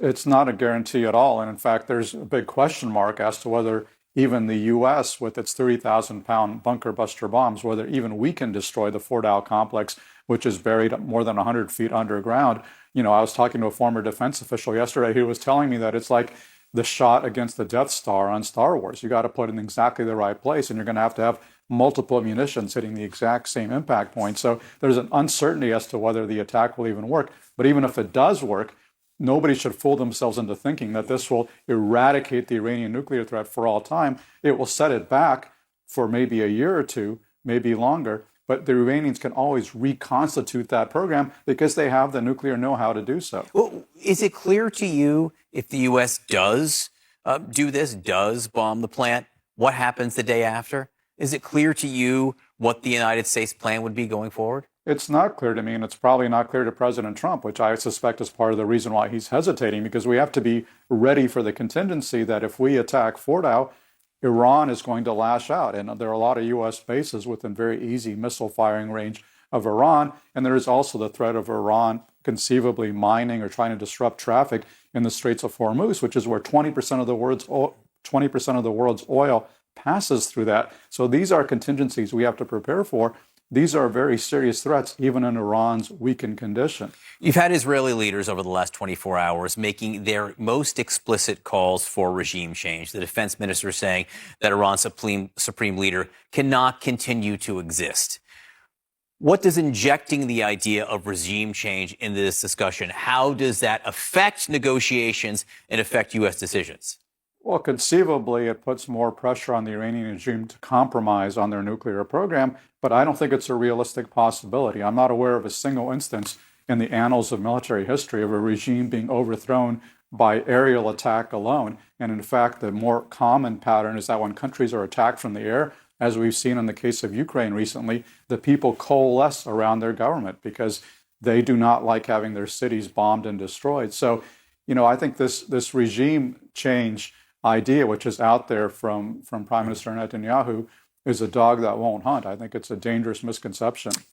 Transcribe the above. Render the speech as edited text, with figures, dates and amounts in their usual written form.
It's not a guarantee at all. And in fact, there's a big question mark as to whether even the U.S., with its 30,000-pound bunker buster bombs, whether even we can destroy the Fort Dow complex, which is buried more than 100 feet underground. I was talking to a former defense official yesterday who was telling me that it's like the shot against the Death Star on Star Wars. You got to put it in exactly the right place, and you're going to have multiple munitions hitting the exact same impact point. So there's an uncertainty as to whether the attack will even work. But even if it does work, nobody should fool themselves into thinking that this will eradicate the Iranian nuclear threat for all time. It will set it back for maybe a year or two, maybe longer. But the Iranians can always reconstitute that program because they have the nuclear know-how to do so. Well, is it clear to you if the U.S. does do this, does bomb the plant, what happens the day after? Is it clear to you what the United States plan would be going forward? It's not clear to me, and it's probably not clear to President Trump, which I suspect is part of the reason why he's hesitating, because we have to be ready for the contingency that if we attack Fort Dow, Iran is going to lash out. And there are a lot of U.S. bases within very easy missile firing range of Iran. And there is also the threat of Iran conceivably mining or trying to disrupt traffic in the Straits of Hormuz, which is where 20% of the world's oil passes through that. So these are contingencies we have to prepare for. These are very serious threats, even in Iran's weakened condition. You've had Israeli leaders over the last 24 hours making their most explicit calls for regime change. The defense minister saying that Iran's supreme leader cannot continue to exist. What does injecting the idea of regime change into this discussion, how does that affect negotiations and affect U.S. decisions? Well, conceivably, it puts more pressure on the Iranian regime to compromise on their nuclear program, but I don't think it's a realistic possibility. I'm not aware of a single instance in the annals of military history of a regime being overthrown by aerial attack alone. And in fact, the more common pattern is that when countries are attacked from the air, as we've seen in the case of Ukraine recently, the people coalesce around their government because they do not like having their cities bombed and destroyed. So, I think this regime change idea, which is out there from Prime Minister Netanyahu, is a dog that won't hunt. I think it's a dangerous misconception.